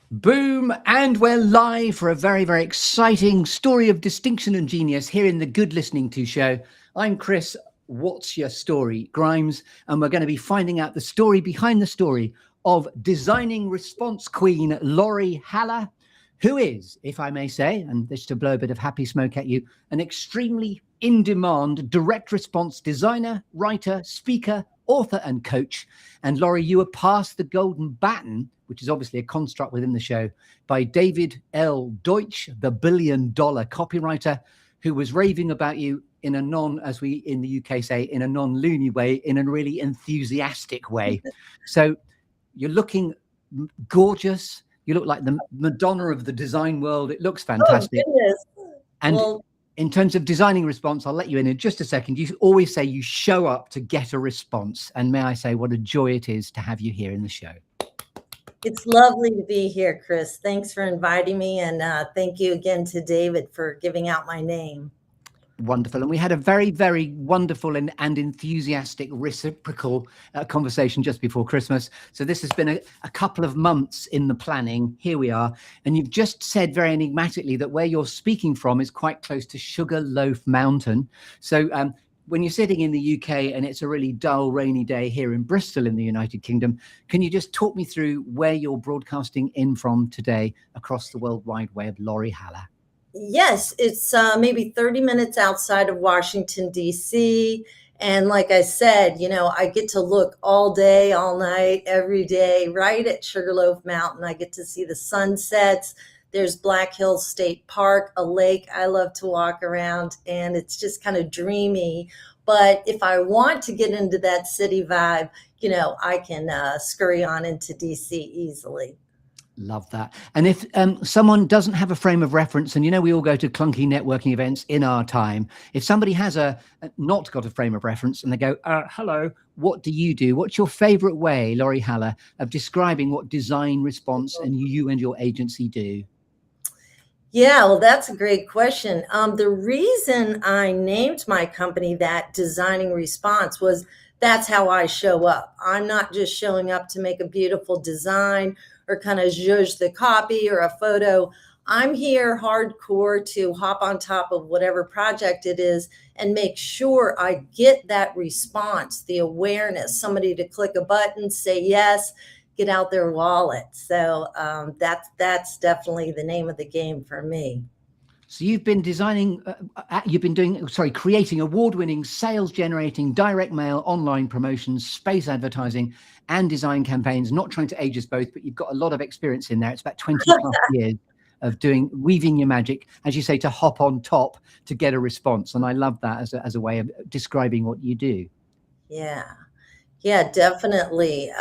Boom, and we're live for a very, very exciting story of distinction and genius here in the Good Listening To show. I'm Chris, What's Your Story, Grimes, and we're going to be finding out the story behind the story of designing response queen Lori Haller, who is, if I may say, and this to blow a bit of happy smoke at you, an extremely in-demand direct response designer, writer, speaker, author and coach. And Lori, you were passed the golden baton, which is obviously a construct within the show, by David L. Deutsch, the billion-dollar copywriter, who was raving about you in a non, as we in the UK say, in a non-loony way, in a really enthusiastic way. So you're looking gorgeous. You look like the Madonna of the design world. It looks fantastic. Oh, goodness. And well, in terms of designing response, I'll let you in just a second. You always say you show up to get a response. And may I say what a joy it is to have you here in the show. it's lovely to be here, Chris. Thanks for inviting me. And thank you again to David for giving out my name. Wonderful. And we had a very, very wonderful and enthusiastic reciprocal conversation just before Christmas. So this has been a couple of months in the planning. Here we are. And you've just said very enigmatically that where you're speaking from is quite close to Sugarloaf Mountain. So when you're sitting in the UK and it's a really dull, rainy day here in Bristol in the United Kingdom, can you just talk me through where you're broadcasting in from today across the World Wide Web, Lori Haller? Yes, it's maybe 30 minutes outside of Washington, D.C. And like I said, you know, I get to look all day, all night, every day, right at Sugarloaf Mountain. I get to see the sunsets. There's Black Hills State Park, a lake I love to walk around, and it's just kind of dreamy. But if I want to get into that city vibe, you know, I can scurry on into D.C. easily. Love that. And if someone doesn't have a frame of reference, and you know we all go to clunky networking events in our time, if somebody has not got a frame of reference and they go, hello, what do you do? What's your favorite way, Lori Haller, of describing what design response and you and your agency do? Yeah, well, that's a great question. The reason I named my company that, Designing Response, was that's how I show up. I'm not just showing up to make a beautiful design or kind of zhuzh the copy or a photo. I'm here hardcore to hop on top of whatever project it is and make sure I get that response, the awareness, somebody to click a button, say yes, get out their wallet. So that's definitely the name of the game for me. So you've been creating award-winning, sales-generating, direct mail, online promotions, space advertising, and design campaigns. Not trying to age us both, but you've got a lot of experience in there. It's about 20 plus years of weaving your magic, as you say, to hop on top to get a response. And I love that as a way of describing what you do. Yeah, definitely.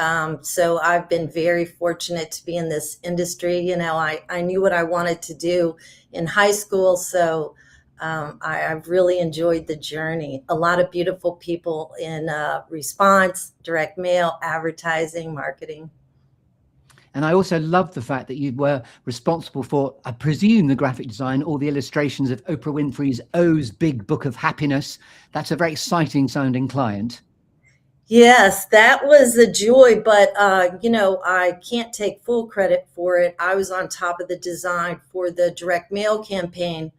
So I've been very fortunate to be in this industry. You know, I knew what I wanted to do in high school. So I've really enjoyed the journey. A lot of beautiful people in response, direct mail, advertising, marketing. And I also love the fact that you were responsible for, I presume, the graphic design, all the illustrations of Oprah Winfrey's O's Big Book of Happiness. That's a very exciting sounding client. Yes, that was a joy, but you know, I can't take full credit for it. I was on top of the design for the direct mail campaign,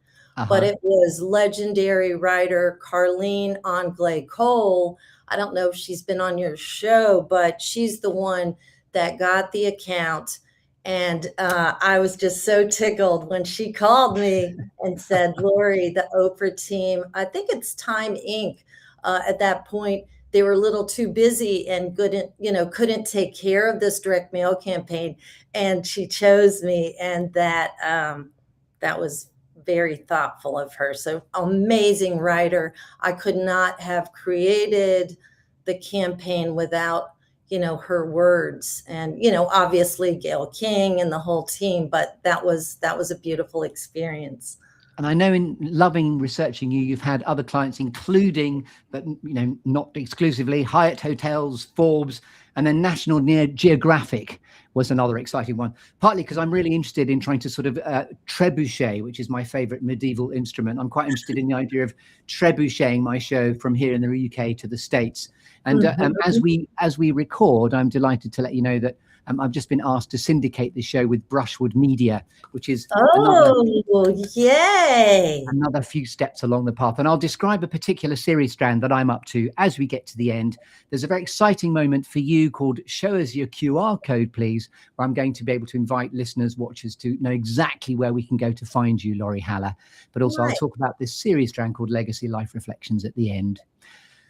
but it was legendary writer Carleen Anglais Cole. I don't know if she's been on your show, but she's the one that got the account. And I was just so tickled when she called me and said, Lori, the Oprah team, I think it's Time Inc. At that point, they were a little too busy and couldn't take care of this direct mail campaign. And she chose me, and that was very thoughtful of her. So amazing writer. I could not have created the campaign without, you know, her words, and, you know, obviously Gail King and the whole team, but that was a beautiful experience. And I know in loving researching you, you've had other clients, including, but you know, not exclusively, Hyatt Hotels, Forbes, and then National Geographic was another exciting one. Partly because I'm really interested in trying to sort of trebuchet, which is my favorite medieval instrument. I'm quite interested in the idea of trebucheting my show from here in the UK to the States. And as we record, I'm delighted to let you know that I've just been asked to syndicate the show with Brushwood Media, which is Yay! another few steps along the path. And I'll describe a particular series strand that I'm up to as we get to the end. There's a very exciting moment for you called Show Us Your QR Code, Please, where I'm going to be able to invite listeners, watchers to know exactly where we can go to find you, Laurie Haller. But also I'll talk about this series strand called Legacy Life Reflections at the end.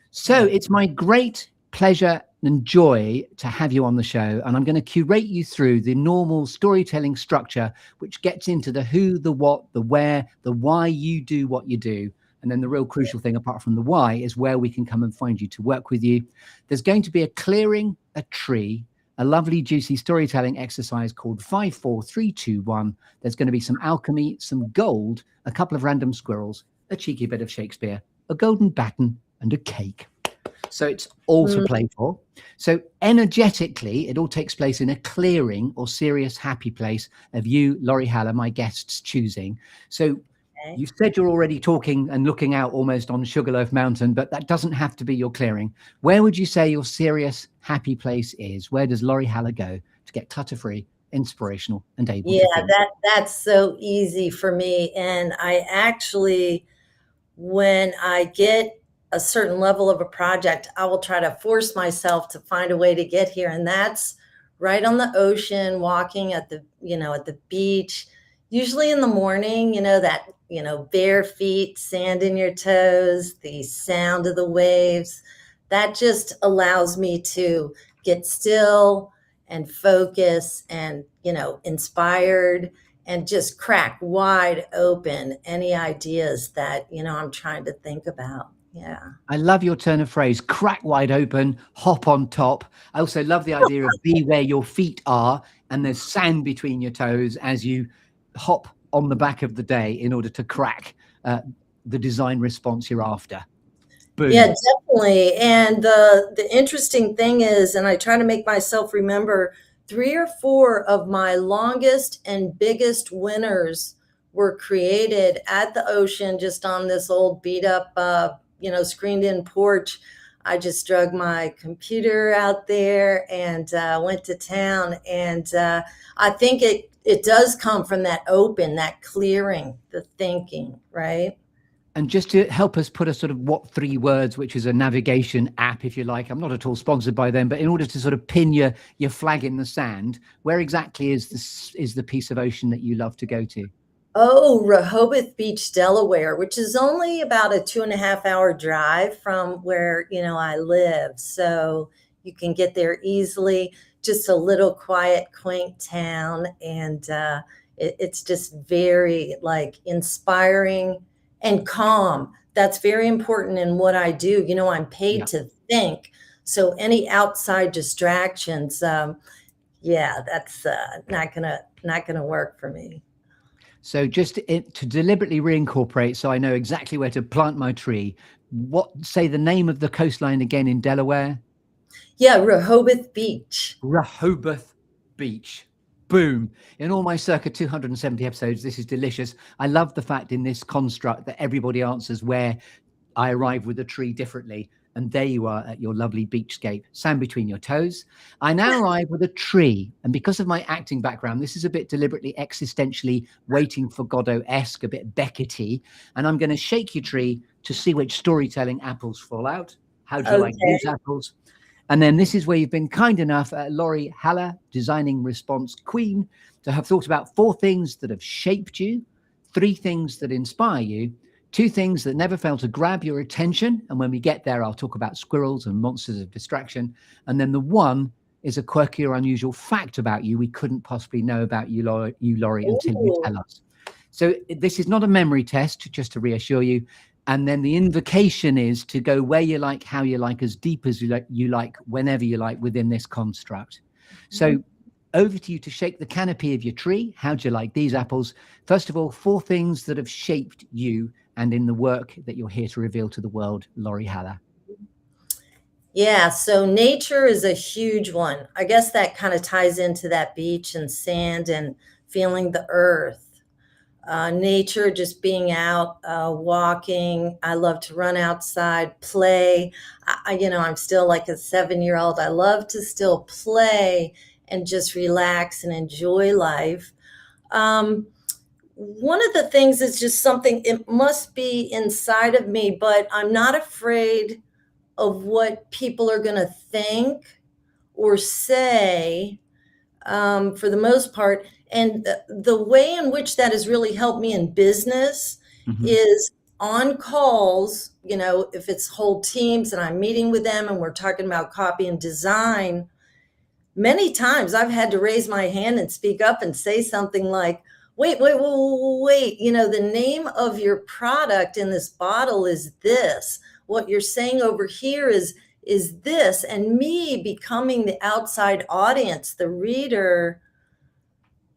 So it's my great pleasure and joy to have you on the show, and I'm going to curate you through the normal storytelling structure, which gets into the who, the what, the where, the why you do what you do. And then the real crucial thing, apart from the why, is where we can come and find you to work with you. There's going to be a clearing a tree, a lovely juicy storytelling exercise called 5, 4, 3, 2, 1. There's going to be some alchemy, some gold, a couple of random squirrels, a cheeky bit of Shakespeare, a golden baton, and a cake. So it's all to play for. So energetically, it all takes place in a clearing or serious happy place of you, Laurie Haller, my guest's choosing. So you said you're already talking and looking out almost on Sugarloaf Mountain, but that doesn't have to be your clearing. Where would you say your serious happy place is? Where does Laurie Haller go to get clutter-free, inspirational, and able to think? That's so easy for me. And I actually, when I get a certain level of a project, I will try to force myself to find a way to get here. And that's right on the ocean, walking at the, at the beach, usually in the morning, that, bare feet, sand in your toes, the sound of the waves. That just allows me to get still and focus and, inspired and just crack wide open any ideas that, I'm trying to think about. Yeah. I love your turn of phrase, crack wide open, hop on top. I also love the idea of be where your feet are and there's sand between your toes as you hop on the back of the day in order to crack the design response you're after. Boom. Yeah, definitely. And the interesting thing is, and I try to make myself remember, 3 or 4 of my longest and biggest winners were created at the ocean, just on this old beat up screened in porch. I just drug my computer out there and went to town. And I think it does come from that open, that clearing, the thinking, right? And just to help us put a sort of what 3 words, which is a navigation app, if you like, I'm not at all sponsored by them, but in order to sort of pin your flag in the sand, where exactly is the piece of ocean that you love to go to? Oh, Rehoboth Beach, Delaware, which is only about a 2.5-hour drive from where, I live. So you can get there easily, just a little quiet, quaint town. And it's just very inspiring and calm. That's very important in what I do. I'm paid to think. So any outside distractions, that's not gonna work for me. So just to deliberately reincorporate, so I know exactly where to plant my tree. Say the name of the coastline again in Delaware? Yeah, Rehoboth Beach. Rehoboth Beach. Boom. In all my circa 270 episodes, this is delicious. I love the fact in this construct that everybody answers where I arrive with a tree differently. And there you are at your lovely beachscape, sand between your toes. I now arrive with a tree. And because of my acting background, this is a bit deliberately existentially Waiting for Godot-esque, a bit Beckett-y. And I'm going to shake your tree to see which storytelling apples fall out. How do you like these apples? And then this is where you've been kind enough, Laurie Haller, designing response queen, to have thought about 4 things that have shaped you, 3 things that inspire you, 2 things that never fail to grab your attention. And when we get there, I'll talk about squirrels and monsters of distraction. And then the 1 is a quirky or unusual fact about you we couldn't possibly know about you, Laurie, until you tell us. So this is not a memory test, just to reassure you. And then the invocation is to go where you like, how you like, as deep as you like, whenever you like within this construct. So over to you to shake the canopy of your tree. How'd you like these apples? First of all, 4 things that have shaped you and in the work that you're here to reveal to the world, Laurie Haller. Yeah, so nature is a huge one. I guess that kind of ties into that beach and sand and feeling the earth. Nature, just being out, walking. I love to run outside, play. I'm still like a 7-year-old. I love to still play and just relax and enjoy life. One of the things is just something, it must be inside of me, but I'm not afraid of what people are going to think or say, for the most part. And the way in which that has really helped me in business is on calls, if it's whole teams and I'm meeting with them and we're talking about copy and design, many times I've had to raise my hand and speak up and say something like, wait, the name of your product in this bottle is this. What you're saying over here is this. And me becoming the outside audience, the reader,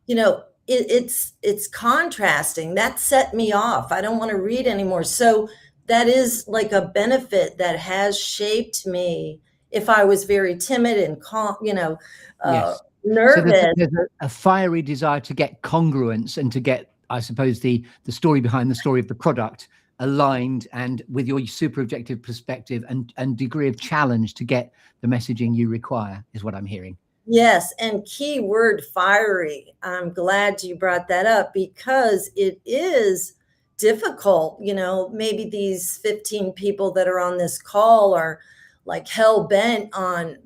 it's contrasting. That set me off. I don't want to read anymore. So that is like a benefit that has shaped me. If I was very timid and calm, Yes. nervous. So there's a fiery desire to get congruence and to get, I suppose, the story behind the story of the product aligned and with your super objective perspective and degree of challenge to get the messaging you require, is what I'm hearing. Yes, and key word, fiery. I'm glad you brought that up because it is difficult. Maybe these 15 people that are on this call are like hell bent on,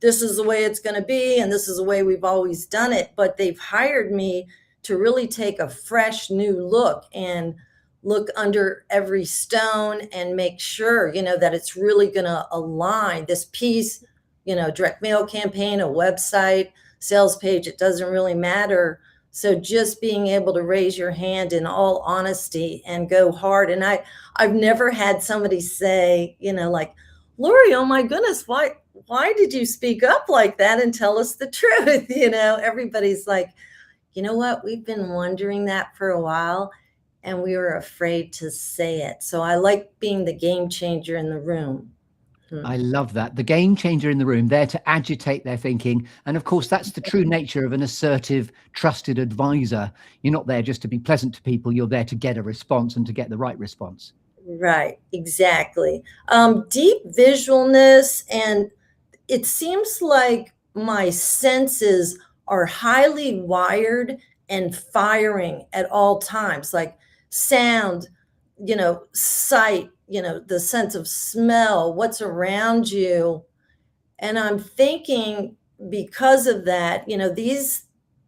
this is the way it's going to be and this is the way we've always done it. But they've hired me to really take a fresh new look and look under every stone and make sure, that it's really going to align this piece. Direct mail campaign, a website, sales page, it doesn't really matter. So just being able to raise your hand in all honesty and go hard. And I've never had somebody say, like, Lori, oh my goodness, why did you speak up like that and tell us the truth? Everybody's like, you know what? We've been wondering that for a while and we were afraid to say it. So I like being the game changer in the room. I love that. The game changer in the room, there to agitate their thinking. And of course, that's the true nature of an assertive, trusted advisor. You're not there just to be pleasant to people. You're there to get a response and to get the right response. Right, exactly. Deep visualness, and it seems like my senses are highly wired and firing at all times, like sound, sight, the sense of smell, what's around you. And I'm thinking because of that, these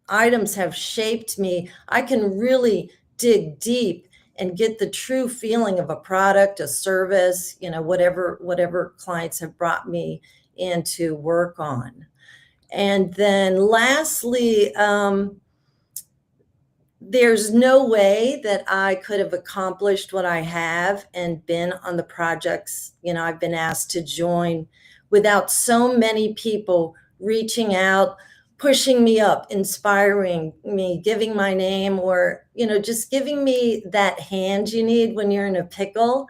items have shaped me. I can really dig deep and get the true feeling of a product, a service, whatever clients have brought me in to work on. And then lastly, there's no way that I could have accomplished what I have and been on the projects, I've been asked to join without so many people reaching out, pushing me up, inspiring me, giving my name, or, just giving me that hand you need when you're in a pickle.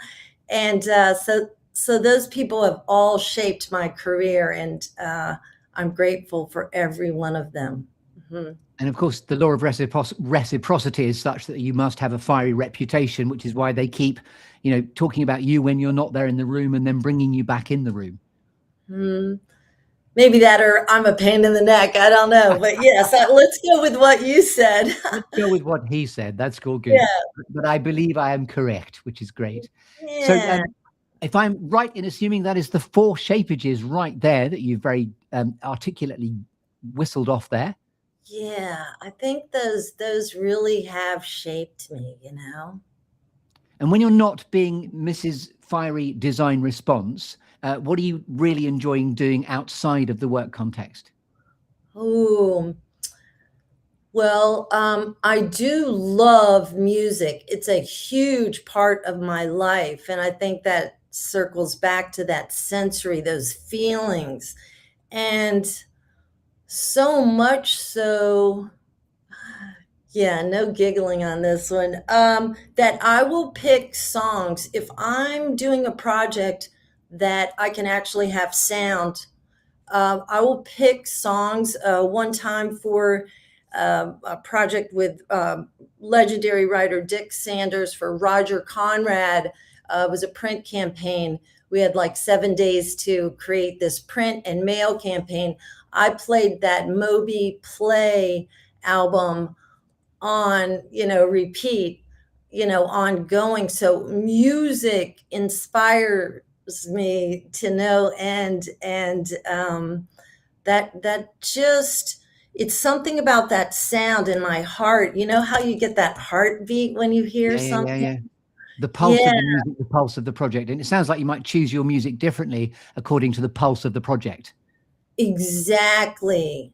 And so those people have all shaped my career, and I'm grateful for every one of them. Mm-hmm. And of course, the law of reciprocity is such that you must have a fiery reputation, which is why they keep, talking about you when you're not there in the room and then bringing you back in the room. Maybe that, or I'm a pain in the neck. I don't know. But yes, let's go with what you said. Let's go with what he said. That's all good. Yeah. But I believe I am correct, which is great. Yeah. So if I'm right in assuming that is the 4 shapages right there that you've very articulately whistled off there. Yeah, I think those really have shaped me, And when you're not being Mrs. Fiery Design Response, what are you really enjoying doing outside of the work context? Oh, well, I do love music. It's a huge part of my life. And I think that circles back to that sensory, those feelings. And so much so, yeah, no giggling on this one, that I will pick songs. If I'm doing a project that I can actually have sound, I will pick songs. One time for a project with legendary writer Dick Sanders for Roger Conrad, it was a print campaign. We had like 7 days to create this print and mail campaign. I played that Moby Play album on, repeat, ongoing. So music inspires me to no end. And that just, it's something about that sound in my heart. You know how you get that heartbeat when you hear something? Yeah. The pulse Yeah, of the music, the pulse of the project. And it sounds like you might choose your music differently according to the pulse of the project. exactly.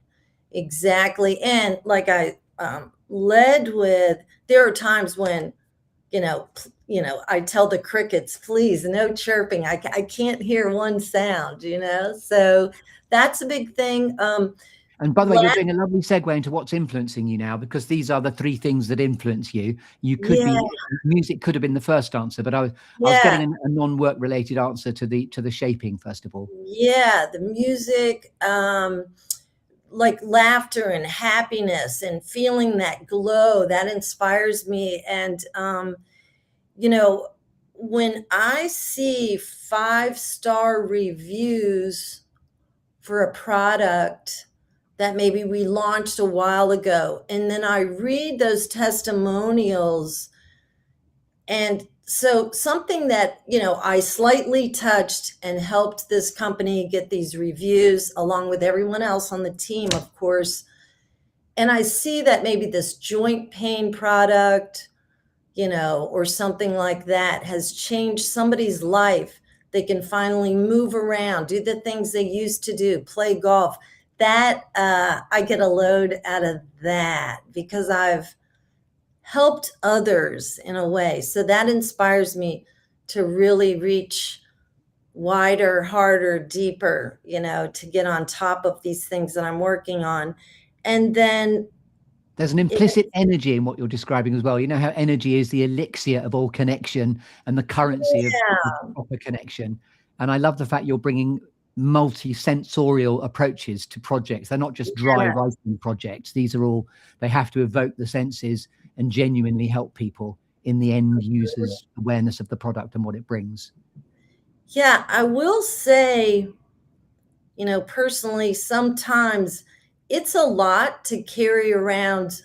Exactly. And like I led with, there are times when, I tell the crickets, please, no chirping. I can't hear one sound, so that's a big thing. And by the way, you're doing a lovely segue into what's influencing you now, because these are the three things that influence you. You could Yeah, be, music could have been the first answer, but I was yeah, getting a non-work related answer to the shaping, first of all. yeah. The music, like laughter and happiness and feeling that glow that inspires me. And, you know, when I see 5-star reviews for a product that maybe we launched a while ago, and then I read those testimonials, and so something that, I slightly touched and helped this company get these reviews along with everyone else on the team, of course. And I see that maybe this joint pain product, or something like that has changed somebody's life. They can finally move around, do the things they used to do, play golf. That I get a load out of that because I've helped others in a way. So that inspires me to really reach wider, harder, deeper, to get on top of these things that I'm working on. And then There's an implicit energy in what you're describing as well. You know how energy is the elixir of all connection and the currency of proper connection. And I love the fact you're bringing multi-sensorial approaches to projects. They're not just dry writing projects. These are all, they have to evoke the senses and genuinely help people in the end user's awareness of the product and what it brings. Yeah, I will say, personally, sometimes it's a lot to carry around,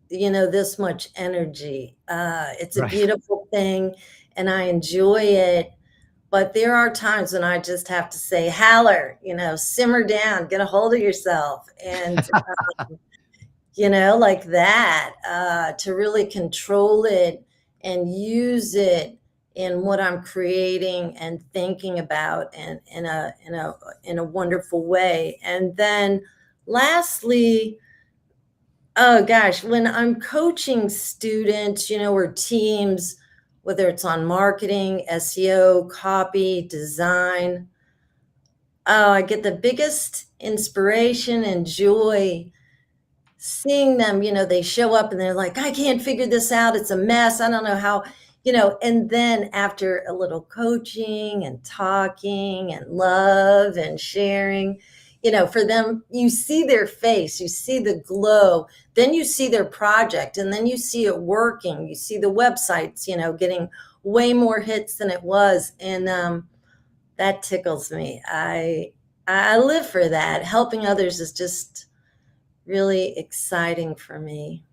this much energy. It's a Right. beautiful thing and I enjoy it. But there are times when I just have to say, Haller, simmer down, get a hold of yourself. And, like that, to really control it and use it in what I'm creating and thinking about, and in a wonderful way. And then lastly, oh gosh, when I'm coaching students, or teams, whether it's on marketing, SEO, copy, design, oh, I get the biggest inspiration and joy seeing them. They show up and they're like, I can't figure this out. It's a mess. I don't know how, and then after a little coaching and talking and love and sharing, for them, you see their face, you see the glow, then you see their project, and then you see it working. You see the websites, getting way more hits than it was. And that tickles me. I live for that. Helping others is just really exciting for me.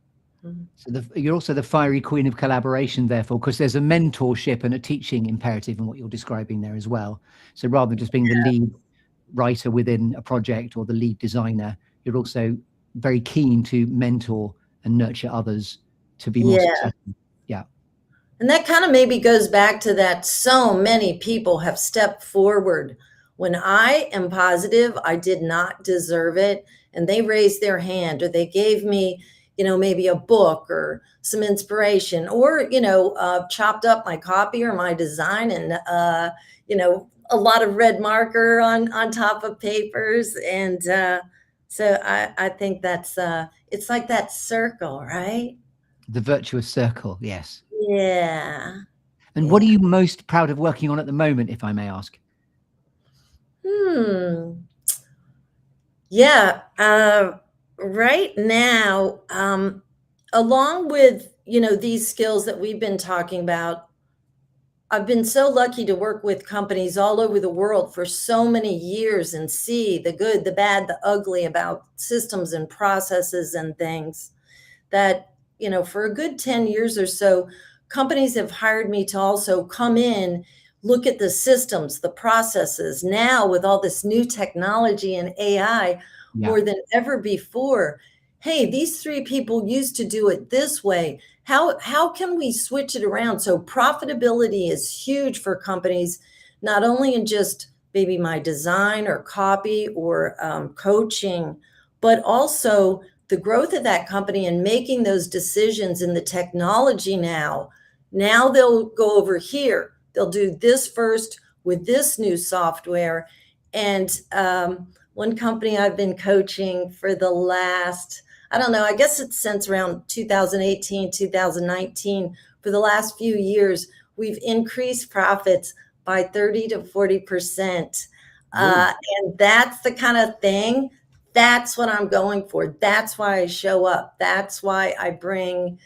So you're also the fiery queen of collaboration, therefore, because there's a mentorship and a teaching imperative in what you're describing there as well. So rather than just being the lead writer within a project or the lead designer, you're also very keen to mentor and nurture others to be more Yeah. successful. Yeah. And that kind of maybe goes back to that so many people have stepped forward. When I am positive I did not deserve it, and they raised their hand, or they gave me, maybe a book or some inspiration, or, chopped up my copy or my design, and, a lot of red marker on top of papers. And so I think that's, it's like that circle, right? The virtuous circle. Yes. Yeah. And Yeah. what are you most proud of working on at the moment, if I may ask? Yeah. Right now, along with, these skills that we've been talking about, I've been so lucky to work with companies all over the world for so many years and see the good, the bad, the ugly about systems and processes and things that, for a good 10 years or so, companies have hired me to also come in, look at the systems, the processes. Now, with all this new technology and AI, Yeah. more than ever before, hey, these three people used to do it this way. How can we switch it around? So profitability is huge for companies, not only in just maybe my design or copy or coaching, but also the growth of that company and making those decisions in the technology now. Now they'll go over here. They'll do this first with this new software. And one company I've been coaching for the last, I don't know, I guess it's since around 2018, 2019. For the last few years, we've increased profits by 30 to 40%. And that's the kind of thing, that's what I'm going for. That's why I show up. That's why I bring,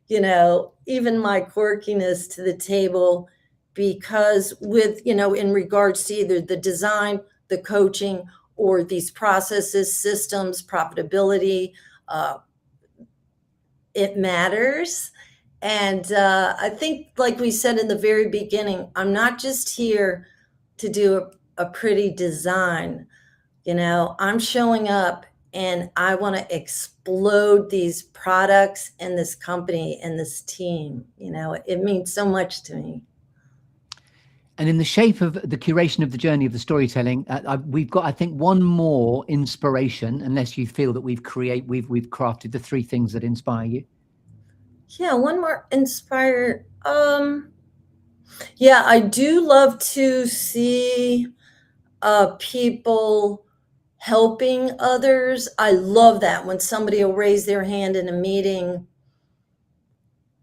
even my quirkiness to the table, because with, in regards to either the design, the coaching, or these processes, systems, profitability, it matters. And I think, like we said in the very beginning, I'm not just here to do a pretty design. I'm showing up and I want to explode these products and this company and this team. It means so much to me. And in the shape of the curation of the journey of the storytelling, we've got, I think, one more inspiration, unless you feel that we've crafted the three things that inspire you. Yeah, one more inspire. Yeah, I do love to see people helping others. I love that when somebody will raise their hand in a meeting,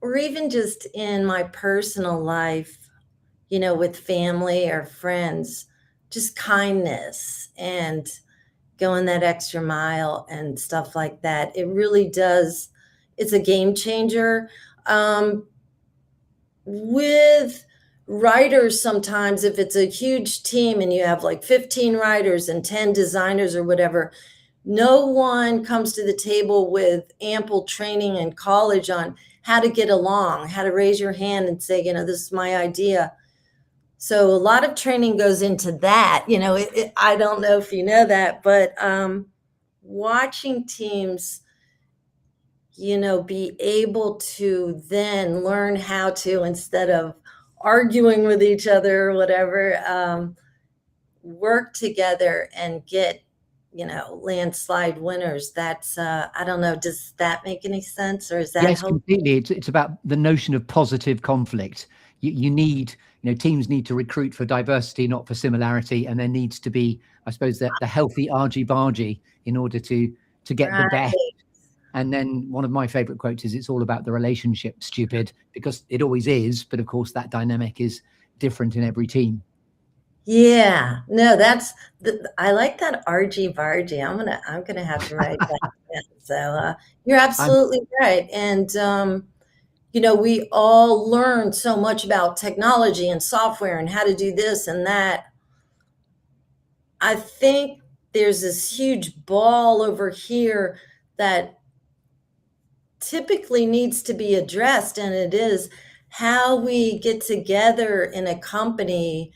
or even just in my personal life, with family or friends, just kindness and going that extra mile and stuff like that. It really does. It's a game changer. With writers, sometimes if it's a huge team and you have like 15 writers and 10 designers or whatever, no one comes to the table with ample training in college on how to get along, how to raise your hand and say, this is my idea. So a lot of training goes into that. I don't know if you know that, but watching teams, be able to then learn how to, instead of arguing with each other or whatever, work together and get, landslide winners. That's, I don't know, does that make any sense, or is that Yes, completely. It's about the notion of positive conflict. You need, teams need to recruit for diversity, not for similarity. And there needs to be, I suppose, the healthy argy-bargy in order to get the best. And then one of my favorite quotes is, it's all about the relationship, stupid, because it always is. But of course, that dynamic is different in every team. Yeah, no, I like that argy-bargy. I'm gonna have to write that down. So you're absolutely right. And we all learn so much about technology and software and how to do this and that. I think there's this huge ball over here that typically needs to be addressed, and it is how we get together in a company.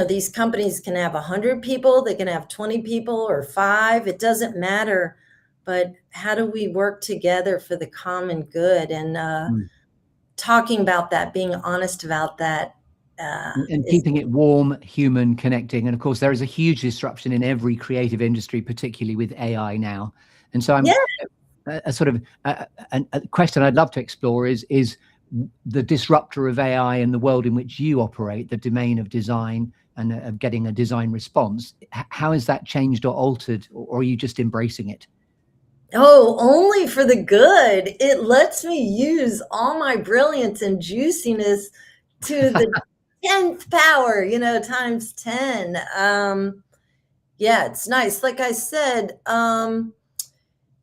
These companies can have 100 people, they can have 20 people or 5, it doesn't matter. But how do we work together for the common good? And talking about that, being honest about that. And keeping it warm, human, connecting. And of course, there is a huge disruption in every creative industry, particularly with AI now. And so a sort of a question I'd love to explore is the disruptor of AI in the world in which you operate, the domain of design and of getting a design response. How has that changed or altered, or are you just embracing it? Oh, only for the good. It lets me use all my brilliance and juiciness to the 10th power, times 10. Yeah, it's nice. Like I said,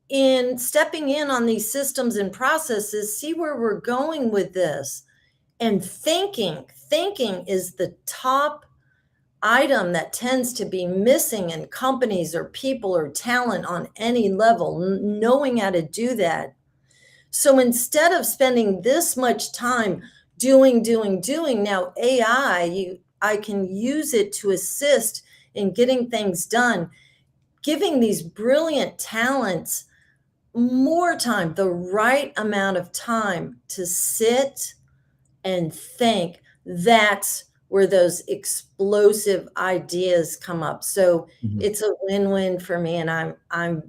in stepping in on these systems and processes, see where we're going with this. And thinking is the top item that tends to be missing in companies or people or talent on any level, knowing how to do that. So instead of spending this much time doing, now AI, I can use it to assist in getting things done, giving these brilliant talents more time, the right amount of time to sit and think. That's where those explosive ideas come up. So it's a win-win for me, and I'm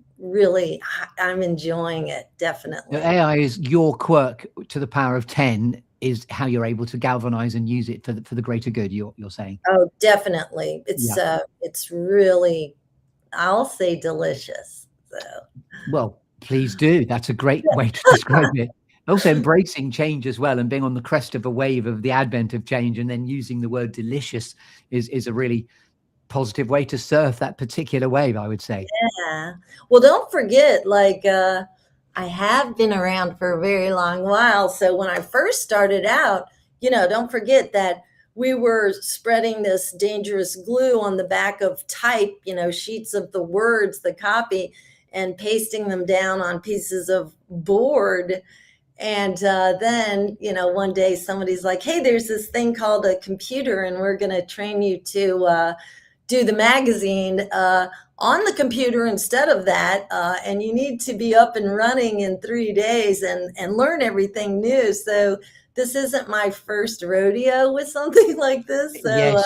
enjoying it, definitely. AI is your quirk to the power of 10 is how you're able to galvanize and use it for the greater good, you're saying. Oh, definitely. It's really, I'll say, delicious. So well, please do. That's a great way to describe it. Also embracing change as well, and being on the crest of a wave of the advent of change, and then using the word delicious is a really positive way to surf that particular wave, I would say. Yeah. Well, don't forget, I have been around for a very long while. So when I first started out, don't forget that we were spreading this dangerous glue on the back of type, sheets of the words, the copy, and pasting them down on pieces of board. And then, one day somebody's like, hey, there's this thing called a computer, and we're going to train you to do the magazine on the computer instead of that. And you need to be up and running in 3 days and learn everything new. So this isn't my first rodeo with something like this. So, yes.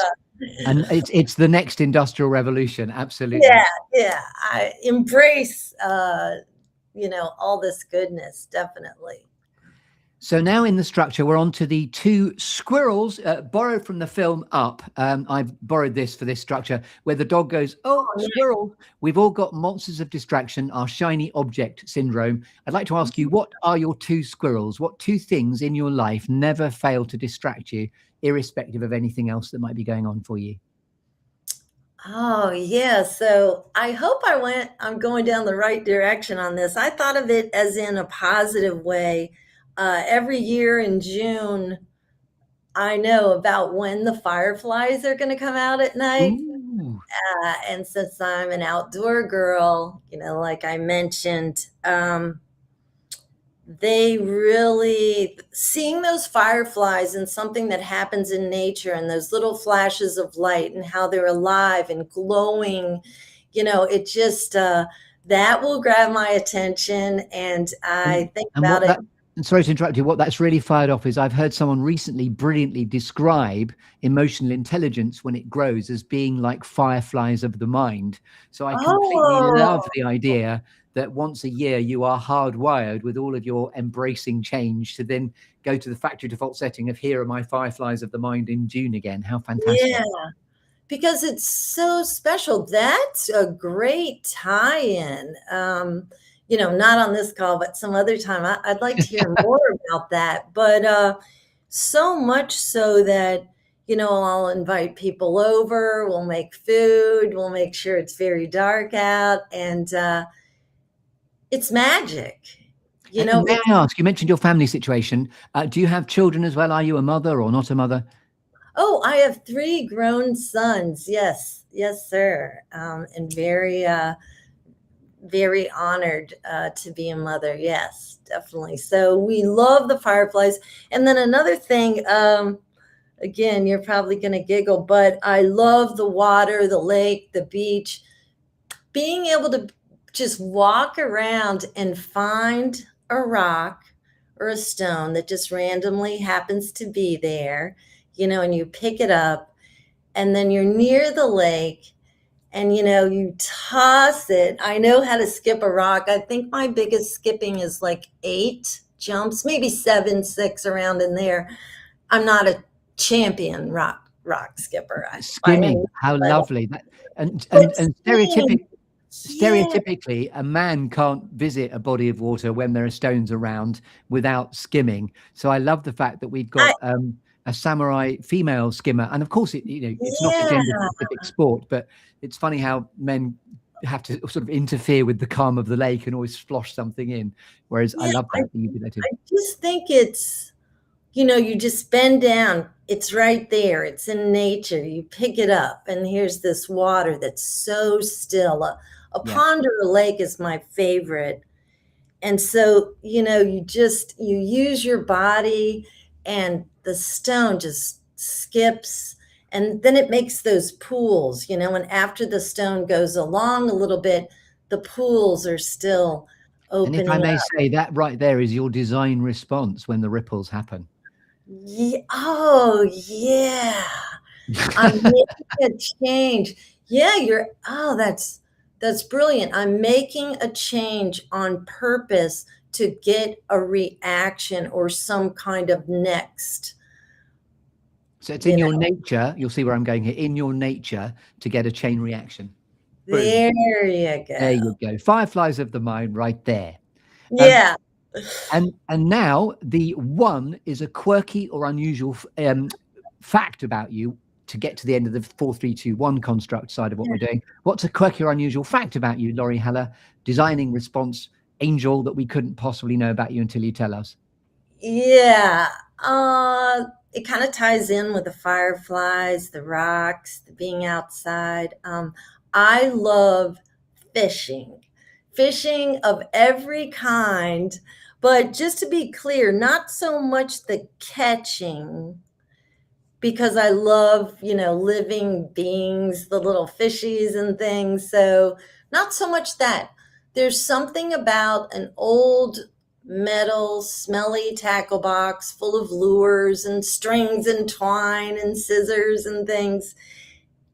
And it's the next industrial revolution. Absolutely. Yeah. I embrace, all this goodness, definitely. So now in the structure, we're on to the two squirrels borrowed from the film Up. I've borrowed this for this structure where the dog goes, oh, squirrel. We've all got monsters of distraction, our shiny object syndrome. I'd like to ask you, what are your two squirrels? What two things in your life never fail to distract you, irrespective of anything else that might be going on for you? Oh, yeah. So I hope I'm going down the right direction on this. I thought of it as in a positive way. Every year in June, I know about when the fireflies are going to come out at night. And since I'm an outdoor girl, like I mentioned, they really, seeing those fireflies and something that happens in nature and those little flashes of light and how they're alive and glowing, it just, that will grab my attention. And I think about it. And sorry to interrupt you. What that's really fired off is I've heard someone recently brilliantly describe emotional intelligence when it grows as being like fireflies of the mind. So I completely love the idea that once a year you are hardwired with all of your embracing change to then go to the factory default setting of here are my fireflies of the mind in June again. How fantastic. Yeah, because it's so special. That's a great tie-in. Not on this call, but some other time. I'd like to hear more about that. But so much so that, I'll invite people over, we'll make food, we'll make sure it's very dark out, and it's magic. May I ask, you mentioned your family situation. Do you have children as well? Are you a mother or not a mother? Oh, I have 3 grown sons. Yes, sir. And very honored to be a mother. Yes, definitely. So we love the fireflies. And then another thing, again, you're probably going to giggle, but I love the water, the lake, the beach, being able to just walk around and find a rock or a stone that just randomly happens to be there, and you pick it up, and then you're near the lake, and you toss it. I know how to skip a rock. I think my biggest skipping is like 8 jumps, maybe 7, 6 around in there. I'm not a champion rock skipper. Skimming, how lovely. And stereotypically, a man can't visit a body of water when there are stones around without skimming. So I love the fact that we've got a samurai female skimmer, and of course it's not a gender specific sport, but it's funny how men have to sort of interfere with the calm of the lake and always splosh something in, whereas I love that you do that too. I just think it's you just bend down. It's right there. It's in nature. You pick it up, and here's this water that's so still. A Yeah. pond or a lake is my favorite. And so, you use your body, and the stone just skips, and then it makes those pools, and after the stone goes along a little bit, the pools are still And if I opening may up. say, that right there is your design response when the ripples happen. Yeah. Oh, yeah. I'm making a change. Yeah, that's brilliant. I'm making a change on purpose to get a reaction or some kind of next. So it's in your nature, you'll see where I'm going here, in your nature to get a chain reaction. Brilliant. There you go. There you go. Fireflies of the mind right there. Yeah. And now the one is a quirky or unusual fact about you to get to the end of the 4, 3, 2, 1 construct side of what we're doing. What's a quirky or unusual fact about you, Laurie Heller, designing response angel, that we couldn't possibly know about you until you tell us? Yeah. It kind of ties in with the fireflies, the rocks, the being outside. I love fishing of every kind, but just to be clear, not so much the catching, because I love, living beings, the little fishies and things. So not so much that. There's something about an old metal, smelly tackle box full of lures and strings and twine and scissors and things.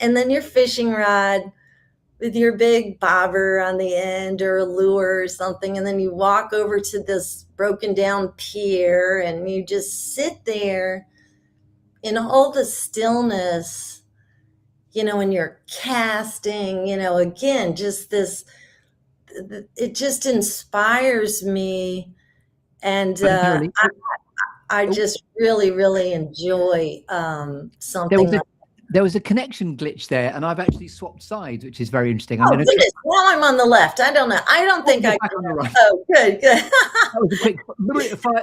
And then your fishing rod with your big bobber on the end or a lure or something. And then you walk over to this broken down pier and you just sit there in all the stillness, when you're casting, again, just this, it just inspires me. And I just really, really enjoy something. There was a connection glitch there, and I've actually swapped sides, which is very interesting. Oh, goodness. Now I'm on the left. I don't know. I don't think I can. On the right. Oh, good. That was a quick.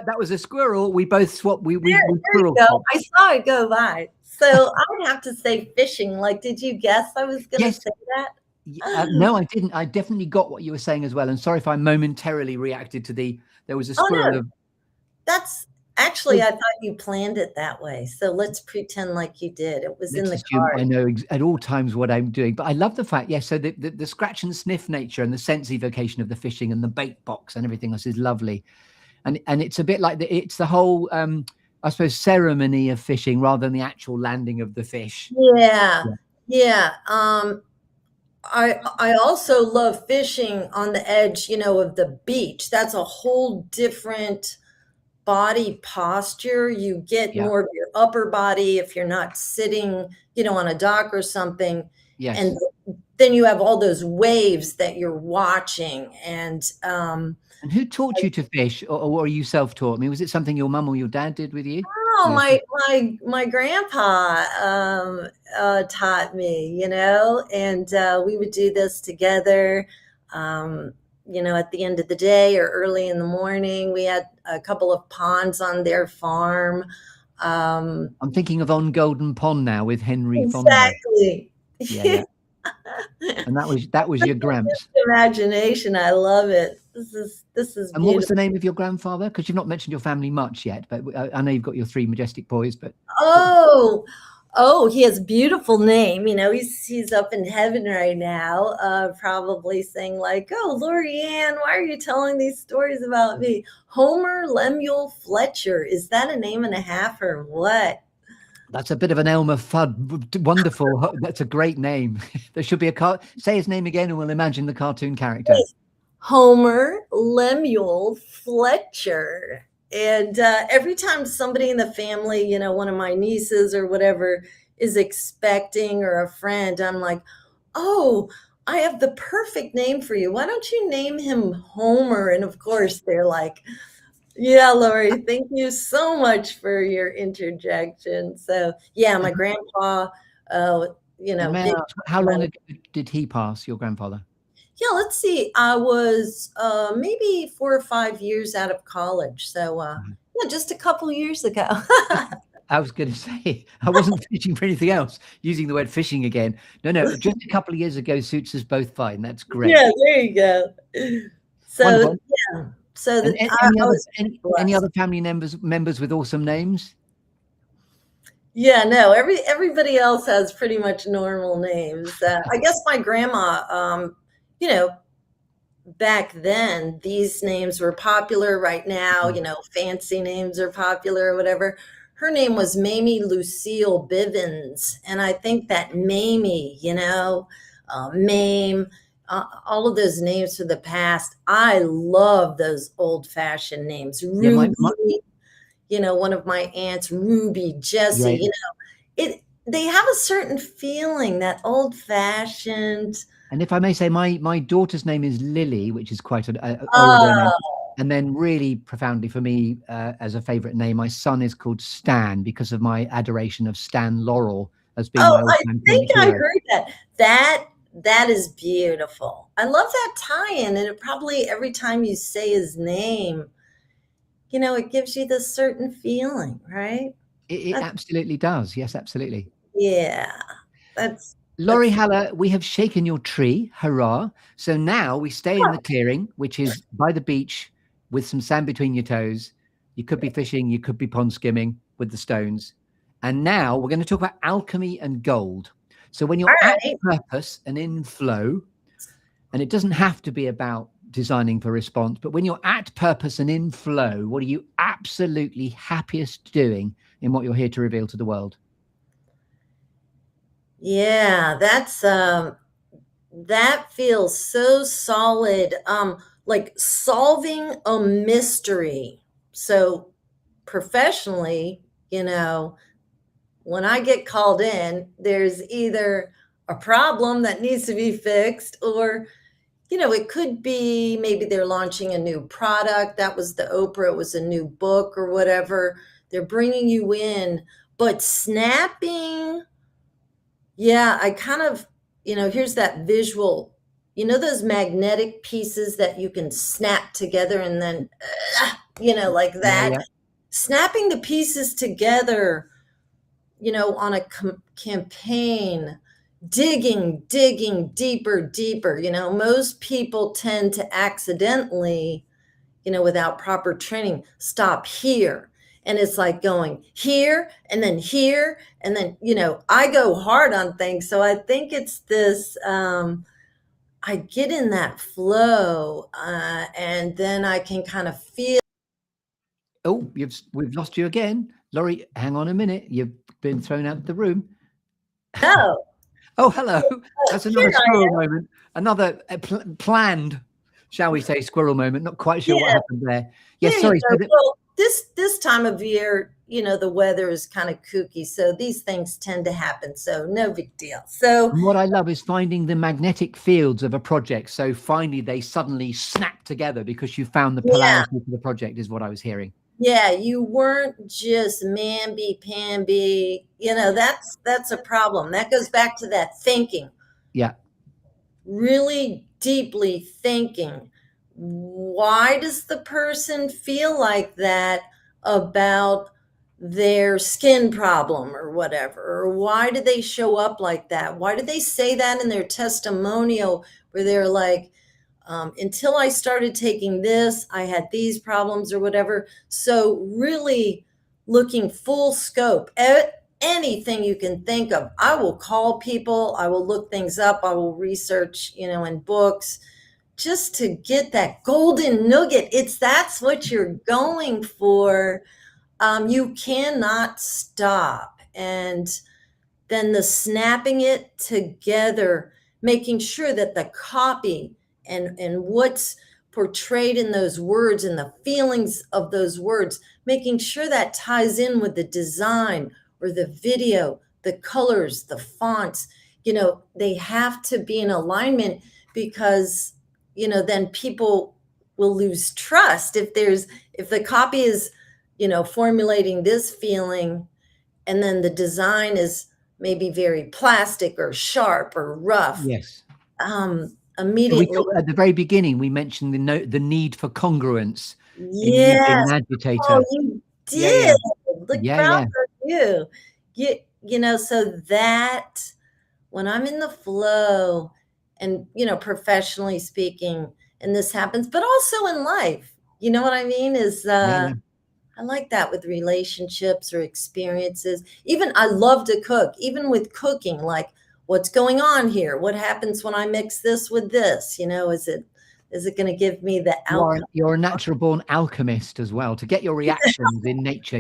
That was a squirrel. We both swapped. We squirrel swapped. I saw it go by. So I would have to say fishing. Like, did you guess I was going to say that? No, I didn't. I definitely got what you were saying as well. And sorry if I momentarily reacted to there was a squirrel. No. That's actually, I thought you planned it that way. So let's pretend like you did. It was in the card. I know at all times what I'm doing, but I love the fact, so the scratch and sniff nature and the sense evocation of the fishing and the bait box and everything else is lovely. And it's a bit like it's the whole, I suppose, ceremony of fishing rather than the actual landing of the fish. Yeah. I also love fishing on the edge, of the beach. That's a whole different body posture. You get more of your upper body if you're not sitting, on a dock or something. Yes. And then you have all those waves that you're watching. And who taught you to fish, or were you self-taught? I mean, was it something your mum or your dad did with you? Oh, my grandpa taught me, and we would do this together. At the end of the day or early in the morning. We had a couple of ponds on their farm. I'm thinking of On Golden Pond now with Henry Fonda. Exactly. Yeah. And that was your gramps. Imagination. I love it. This is And beautiful. what was the name of your grandfather? Because you've not mentioned your family much yet, but I know you've got your 3 majestic boys. But he has a beautiful name. He's up in heaven right now, probably saying like, "Oh, Lorianne, why are you telling these stories about me?" Homer Lemuel Fletcher. Is that a name and a half or what? That's a bit of an Elmer Fudd. Wonderful. That's a great name. There should be say his name again and we'll imagine the cartoon character. Homer Lemuel Fletcher. And every time somebody in the family, one of my nieces or whatever is expecting, or a friend, I'm like, "Oh, I have the perfect name for you. Why don't you name him Homer?" And of course they're like, "Yeah, Lori, thank you so much for your interjection." So yeah, my grandpa, how long ago did he pass, your grandfather? Yeah, let's see. I was maybe 4 or 5 years out of college. So yeah, just a couple years ago. I was going to say, I wasn't fishing for anything else, using the word fishing again. No, just a couple of years ago suits us both fine. That's great. Yeah, there you go. So Wonderful. yeah, so And that any I other was any blessed. other family members with awesome names? Yeah, no, everybody else has pretty much normal names. I guess my grandma, you know, back then, these names were popular. Right now, fancy names are popular or whatever. Her name was Mamie Lucille Bivens. And I think that Mamie, Mame, all of those names for the past, I love those old fashioned names. Yeah, Ruby, one of my aunts, Ruby, Jessie, yeah. they have a certain feeling, that old fashioned. And if I may say, my daughter's name is Lily, which is quite an older name. Oh, And then really profoundly for me, as a favorite name, my son is called Stan because of my adoration of Stan Laurel as being oh, my I all-time think comic I hero. heard that. That is beautiful. I love that tie-in, and it probably every time you say his name, it gives you this certain feeling, right? It That's, absolutely does. Yes, absolutely. yeah, Laurie that's Haller, we have shaken your tree. Hurrah. So now we stay in the clearing, which is by the beach with some sand between your toes. You could be fishing, you could be pond skimming with the stones. And now we're going to talk about alchemy and gold. So when all you're at right. purpose and in flow, and it doesn't have to be about designing for response, but when you're at purpose and in flow, what are you absolutely happiest doing in what you're here to reveal to the world? Yeah, that feels so solid. Like solving a mystery. So professionally, when I get called in, there's either a problem that needs to be fixed, or, it could be maybe they're launching a new product. That was the Oprah, it was a new book or whatever. They're bringing you in, but snapping, yeah, I kind of, here's that visual, those magnetic pieces that you can snap together and then, like Yeah, that. yeah. Snapping the pieces together, on a campaign, digging deeper, deeper. Most people tend to accidentally, without proper training, stop here. And it's like going here and then here. And then, I go hard on things. So I think it's this, I get in that flow, and then I can kind of feel. Oh, we've lost you again. Laurie, hang on a minute. You've been thrown out of the room. Oh, Oh, hello. That's here another I squirrel am. moment. Another planned, shall we say, squirrel moment. Not quite sure what Yeah, happened there. Yes, there you sorry. go. Well, this time of year, the weather is kind of kooky, so these things tend to happen. So no big deal. So What I love is finding the magnetic fields of a project. So finally, they suddenly snap together because you found the yeah, polarity for the project, is what I was hearing. yeah, you weren't just mamby-pamby. That's a problem. That goes back to that thinking, Yeah. really deeply thinking. Why does the person feel like that about their skin problem or whatever? Or why do they show up like that? Why do they say that in their testimonial where they're like, until I started taking this, I had these problems or whatever. So really looking full scope at anything you can think of. I will call people, I will look things up, I will research, in books just to get that golden nugget. That's what you're going for. You cannot stop. And then the snapping it together, making sure that the copy and what's portrayed in those words and the feelings of those words, making sure that ties in with the design or the video, the colors, the fonts, they have to be in alignment, because, then people will lose trust if the copy is, formulating this feeling, and then the design is maybe very plastic or sharp or rough. Yes. immediately. At the very beginning, we mentioned the need for congruence in Yes. an Oh, agitator. you Yeah, yeah, did. Look, yeah, proud yeah. of you. So that when I'm in the flow and, professionally speaking, and this happens, but also in life, you know what I mean? Yeah, yeah. I like that with relationships or experiences. Even I love to cook, even with cooking, like what's going on here? What happens when I mix this with this? Is it going to give me the outcome? You're a natural born alchemist as well. To get your reactions in nature,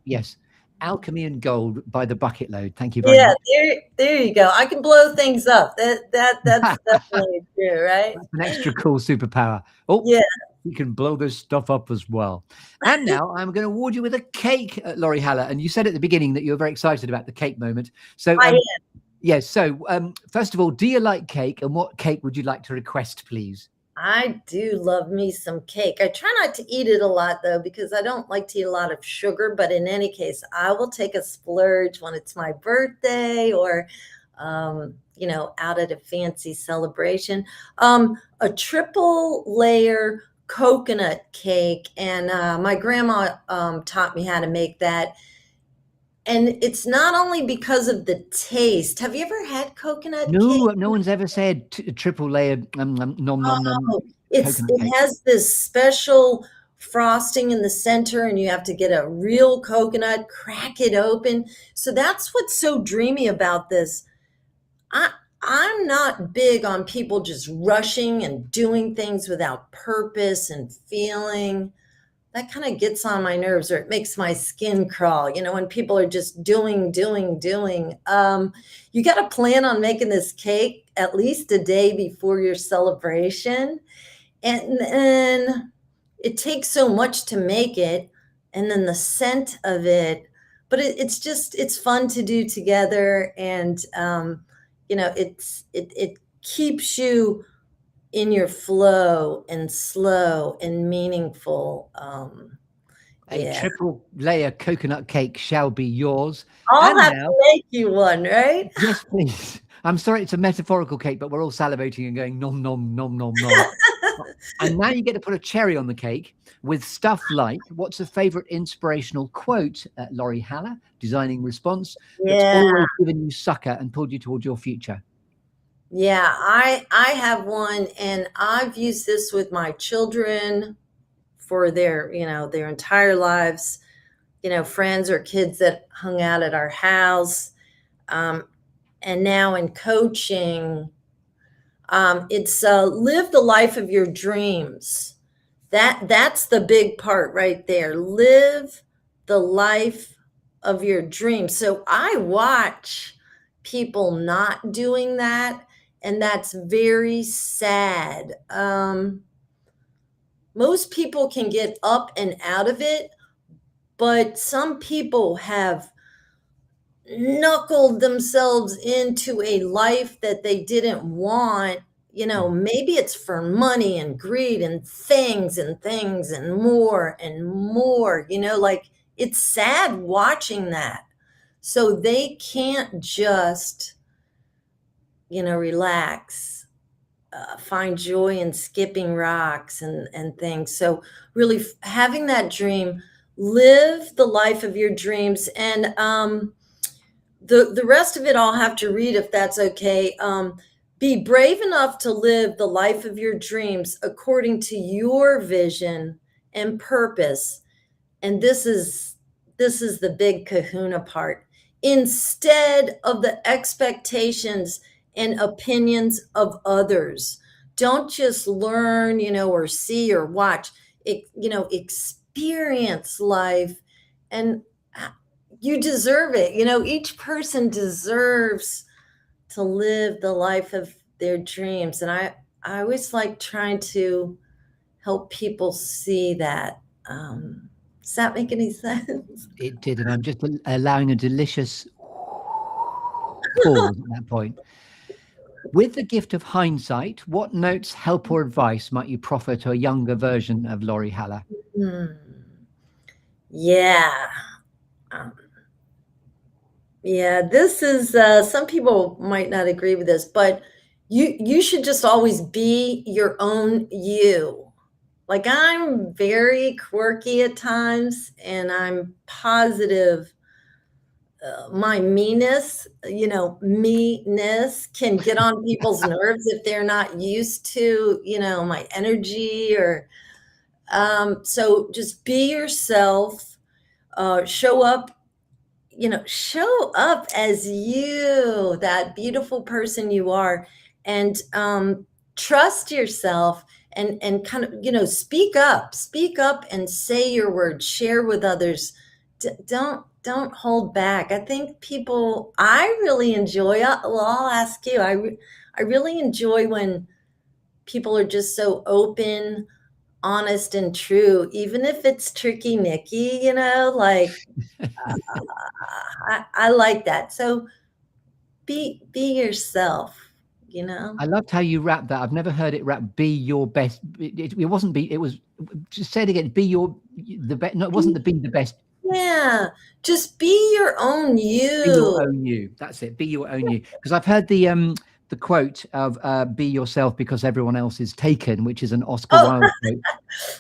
yes, alchemy and gold by the bucket load. Thank you very Yeah, much. there you go. I can blow things up. That's That's definitely true, right? an extra cool superpower. Oh, Yeah, you can blow this stuff up as well. And now I'm going to award you with a cake, Laurie Haller. And you said at the beginning that you were very excited about the cake moment. So, I yes. So, first of all, do you like cake? And what cake would you like to request, please? I do love me some cake. I try not to eat it a lot though, because I don't like to eat a lot of sugar. But in any case, I will take a splurge when it's my birthday or, out at a fancy celebration. A triple layer coconut cake. And my grandma taught me how to make that. And it's not only because of the taste. Have you ever had coconut cake? No one's ever said triple layered nom nom nom Oh, coconut it cake. has this special frosting in the center, and you have to get a real coconut, crack it open. So that's what's so dreamy about this. I I'm not big on people just rushing and doing things without purpose and feeling. That kind of gets on my nerves, or it makes my skin crawl, when people are just doing, doing, doing. You got to plan on making this cake at least a day before your celebration. And then it takes so much to make it, and then the scent of it. But it's fun to do together, and it keeps you in your flow and slow and meaningful. A Yeah, triple layer coconut cake shall be yours. I'll And have now, to make you one, right? yes, please. I'm sorry, it's a metaphorical cake, but we're all salivating and going nom nom nom nom nom. And now you get to put a cherry on the cake with stuff like, what's a favorite inspirational quote, Laurie Haller, designing response, that's Yeah, always given you succor and pulled you towards your future? yeah. I have one, and I've used this with my children for their entire lives. Friends or kids that hung out at our house. Um, and now in coaching, it's live the life of your dreams. That's the big part right there. Live the life of your dreams. So I watch people not doing that, and that's very sad. Most people can get up and out of it, but some people have knuckled themselves into a life that they didn't want. Maybe it's for money and greed and things and more, like it's sad watching that. So they can't just, relax, find joy in skipping rocks and things. So really having that dream, live the life of your dreams. And the rest of it I'll have to read if that's okay. Be brave enough to live the life of your dreams according to your vision and purpose. And this is the big kahuna part. Instead of the expectations and opinions of others. Don't just learn, or see or watch. Experience life, and you deserve it. Each person deserves to live the life of their dreams. And I always like trying to help people see that. Does that make any sense? It did, and I'm just allowing a delicious pause at that point. With the gift of hindsight, what notes, help, or advice might you proffer to a younger version of Laurie Haller? Hmm. Yeah. Um, yeah, this is, some people might not agree with this, but you should just always be your own you. Like, I'm very quirky at times, and I'm positive my meanness can get on people's nerves if they're not used to, my energy or so just be yourself, show up, show up as you, that beautiful person you are, and trust yourself and kind of, speak up and say your words, share with others. Don't hold back. I think I really enjoy, I'll ask you, I really enjoy when people are just so open, honest, and true, even if it's tricky Nicky, like I like that. So be yourself, you know? I loved how you wrapped that. I've never heard it wrap. Be your best. It wasn't be. It was. Just say it again. Be your the best. No, it wasn't the be the best. Yeah, just be your own Be your you. own you. That's it. Be your own you. Because I've heard the quote of "Be yourself because everyone else is taken," which is an Oscar Oh, Wilde quote.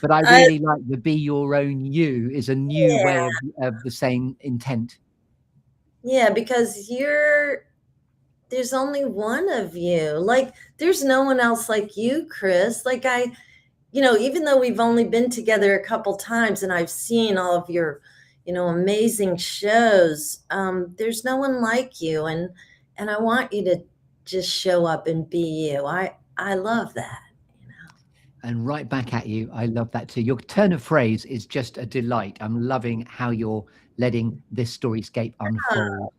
But I I really like the "Be your own you" is a new yeah, way of the same intent. yeah, because there's only one of you. Like, there's no one else like you, Chris. Like, even though we've only been together a couple times and I've seen all of your, amazing shows, there's no one like you. And I want you to just show up and be you. I love that. And right back at you. I love that too. Your turn of phrase is just a delight. I'm loving how you're letting this storyscape unfold. Oh,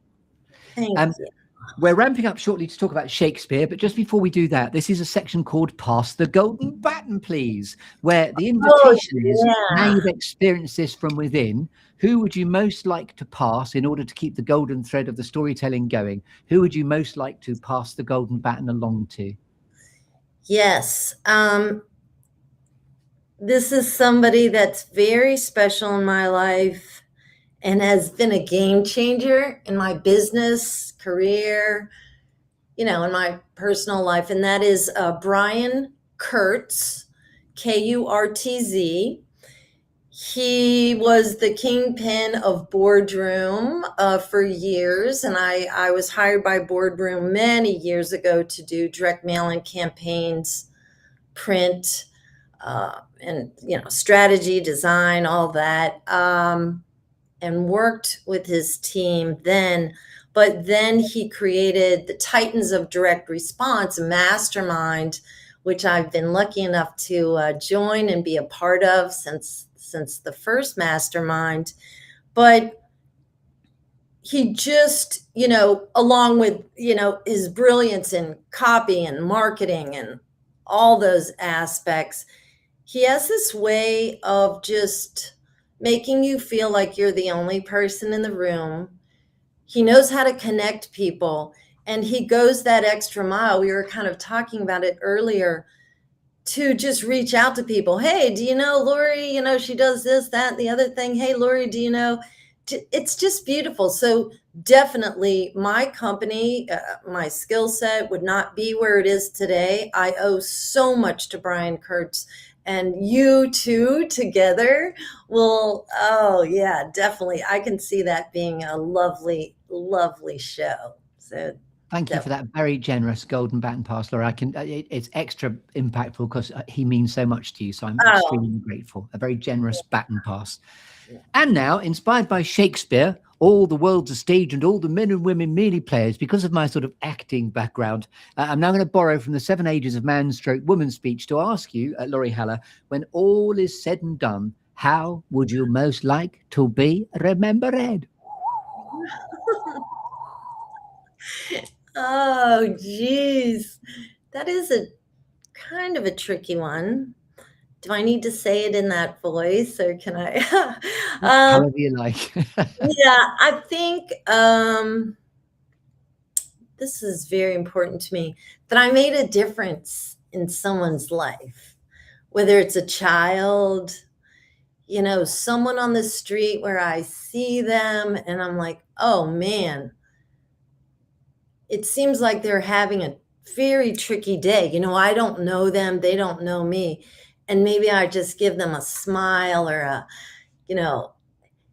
thank Um, you. we're ramping up shortly to talk about Shakespeare, but just before we do that, this is a section called Pass the Golden Baton, please, where the Oh, invitation is, now yeah. you've experienced this from within, who would you most like to pass in order to keep the golden thread of the storytelling going? Who would you most like to pass the golden baton along to? Yes. This is somebody that's very special in my life and has been a game changer in my business career, in my personal life. And that is Brian Kurtz, Kurtz. He was the kingpin of Boardroom for years. And I was hired by Boardroom many years ago to do direct mailing campaigns, print, and, strategy, design, all that. And worked with his team then. But then he created the Titans of Direct Response, a mastermind, which I've been lucky enough to join and be a part of since the first mastermind. But he just, along with, his brilliance in copy and marketing and all those aspects, he has this way of just making you feel like you're the only person in the room. He knows how to connect people, and he goes that extra mile. We were kind of talking about it earlier, to just reach out to people. Hey, do you know Lori? She does this, that, and the other thing. Hey, Lori, do you know? It's just beautiful. So definitely my company, my skill set would not be where it is today. I owe so much to Brian Kurtz, and you two together will, oh yeah, definitely. I can see that being a lovely, lovely show. So Thank you for that very generous golden baton pass, Laura. It's extra impactful because he means so much to you. So I'm extremely grateful. A very generous baton pass. And now, inspired by Shakespeare, all the world's a stage and all the men and women merely players, because of my sort of acting background, I'm now going to borrow from the 7 Ages of Man / Woman speech to ask you, Laurie Haller, when all is said and done, how would you most like to be remembered? Oh, geez. That is a kind of a tricky one. Do I need to say it in that voice or can I? However you like. Yeah, I think this is very important to me, that I made a difference in someone's life, whether it's a child, someone on the street where I see them and I'm like, oh man, it seems like they're having a very tricky day. I don't know them, they don't know me. And maybe I just give them a smile or you know,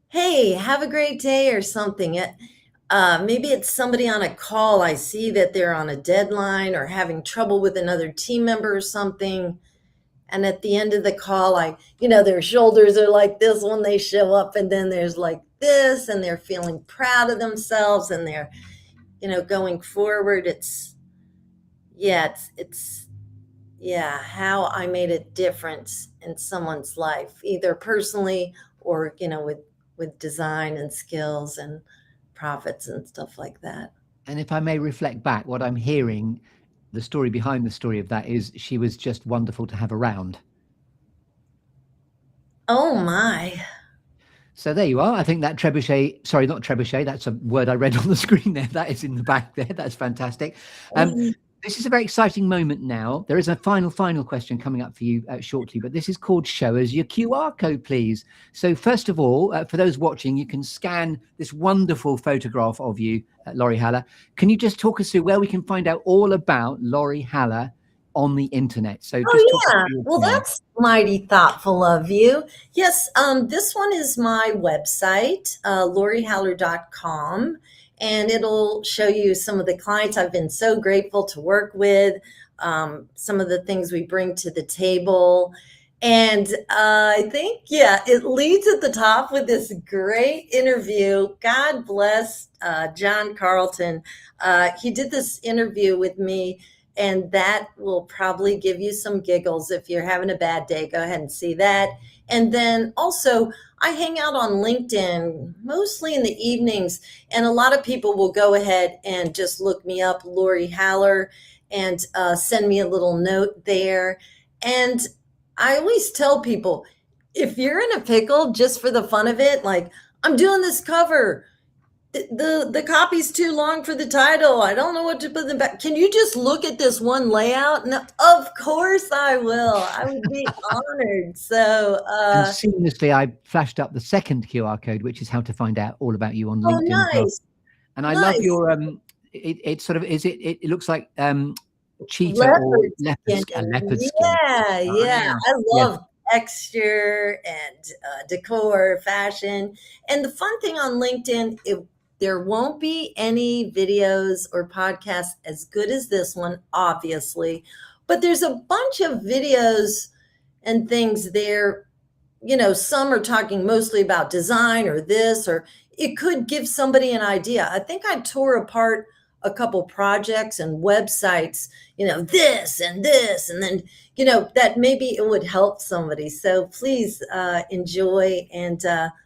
hey, have a great day or something. Maybe it's somebody on a call. I see that they're on a deadline or having trouble with another team member or something. And at the end of the call, their shoulders are like this when they show up, and then there's like this, and they're feeling proud of themselves, and they're, going forward. It's how I made a difference in someone's life, either personally or, with design and skills and profits and stuff like that. And if I may reflect back, what I'm hearing, the story behind the story of that is she was just wonderful to have around. Oh my. So there you are. I think that trebuchet, sorry, not trebuchet, that's a word I read on the screen there. That is in the back there. That's fantastic. This is a very exciting moment now. There is a final question coming up for you shortly, but this is called Show Us Your QR Code, please. So first of all, for those watching, you can scan this wonderful photograph of you, Laurie Haller. Can you just talk us through where we can find out all about Laurie Haller on the internet? So well, that's mighty thoughtful of you. Yes, this one is my website, lauriehaller.com. And it'll show you some of the clients I've been so grateful to work with, some of the things we bring to the table. And I think, it leads at the top with this great interview. God bless John Carlton. He did this interview with me, and that will probably give you some giggles. If you're having a bad day, go ahead and see that. And then also, I hang out on LinkedIn mostly in the evenings, and a lot of people will go ahead and just look me up, Laurie Haller, and send me a little note there. And I always tell people, if you're in a pickle just for the fun of it, like, I'm doing this cover, the copy's too long for the title, I don't know what to put in the back, can you just look at this one layout? No, of course I will. I would be honored. So and seamlessly I flashed up the second QR code, which is how to find out all about you on LinkedIn. Nice. And I love your it sort of it looks like cheetah or leopard skin. Yeah. I love texture and decor, fashion. And the fun thing on LinkedIn, there won't be any videos or podcasts as good as this one, obviously, but there's a bunch of videos and things there. Some are talking mostly about design or this, or it could give somebody an idea. I think I tore apart a couple projects and websites, this and this, and then, that maybe it would help somebody. So please enjoy. And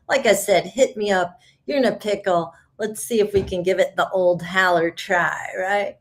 like I said, hit me up. You're in a pickle. Let's see if we can give it the old Haller try, right?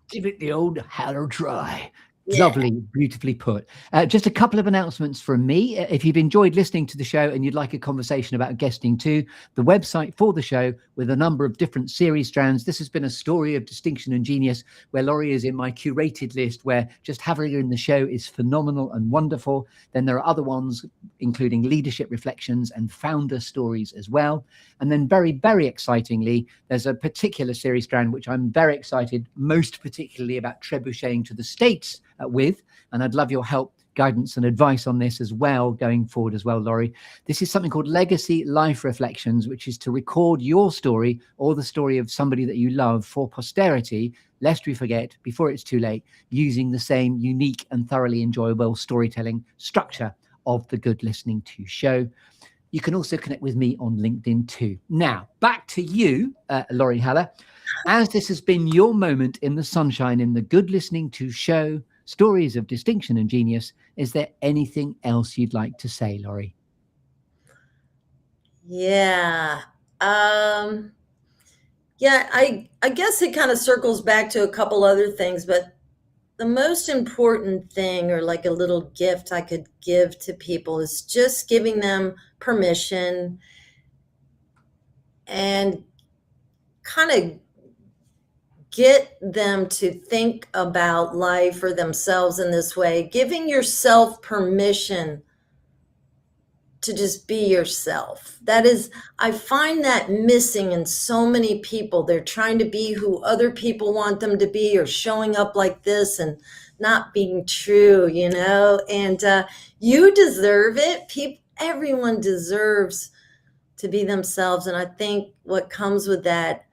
Give it the old Haller try. Yeah. Lovely, beautifully put. Just a couple of announcements from me. If you've enjoyed listening to the show and you'd like a conversation about guesting too, the website for the show with a number of different series strands. This has been a story of distinction and genius where Laurie is in my curated list, where just having her in the show is phenomenal and wonderful. Then there are other ones, including leadership reflections and founder stories as well. And then very, very excitingly, there's a particular series strand, which I'm very excited, most particularly about trebucheting to the States with, and I'd love your help, guidance and advice on this as well going forward as well, Laurie. This is something called Legacy Life Reflections, which is to record your story or the story of somebody that you love for posterity, lest we forget before it's too late, using the same unique and thoroughly enjoyable storytelling structure of the Good Listening To show. You can also connect with me on LinkedIn too. Now, back to you, Laurie Haller. As this has been your moment in the sunshine in the Good Listening To show, Stories of Distinction and Genius, is there anything else you'd like to say, Laurie? Yeah. I guess it kind of circles back to a couple other things, but the most important thing, or like a little gift I could give to people, is just giving them permission and kind of get them to think about life or themselves in this way, giving yourself permission to just be yourself. That is, I find that missing in so many people. They're trying to be who other people want them to be, or showing up like this and not being true, you know? And you deserve it. Everyone deserves to be themselves. And I think what comes with that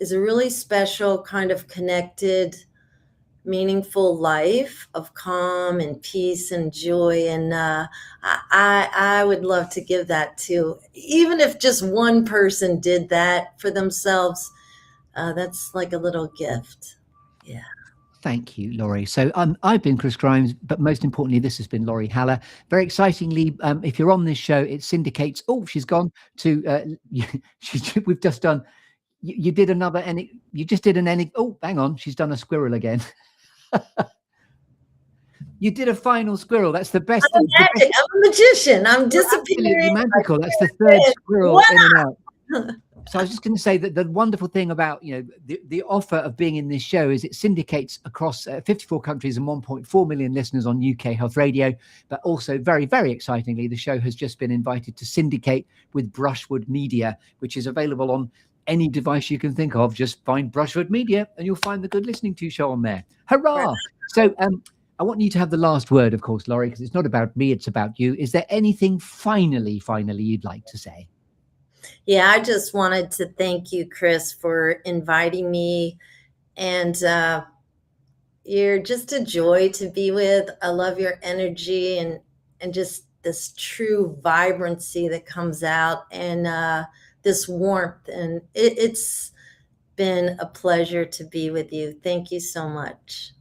is a really special kind of connected, meaningful life of calm and peace and joy. And I would love to give that to, even if just one person did that for themselves, that's like a little gift. Yeah. Thank you, Laurie. So I've been Chris Grimes, but most importantly, this has been Laurie Haller. Very excitingly, if you're on this show, it syndicates. Oh, she's gone to. We've just done. You did another. You just did an. Oh, hang on. She's done a squirrel again. You did a final squirrel. That's the best. I'm magic. I'm a magician. I'm disappearing. Absolutely magical. That's the third squirrel in and out. So I was just going to say that the wonderful thing about, you know, the offer of being in this show is it syndicates across 54 countries and 1.4 million listeners on UK Health Radio. But also very, very excitingly, the show has just been invited to syndicate with Brushwood Media, which is available on any device you can think of. Just find Brushwood Media and you'll find the Good Listening To show on there. Hurrah! So I want you to have the last word, of course, Laurie, because it's not about me, it's about you. Is there anything finally you'd like to say? Yeah, I just wanted to thank you, Chris, for inviting me. And you're just a joy to be with. I love your energy and just this true vibrancy that comes out, and this warmth. And it's been a pleasure to be with you. Thank you so much.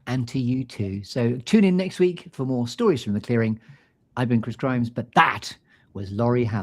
And to you too. So tune in next week for more stories from the clearing. I've been Chris Grimes, but that was Laurie Haller.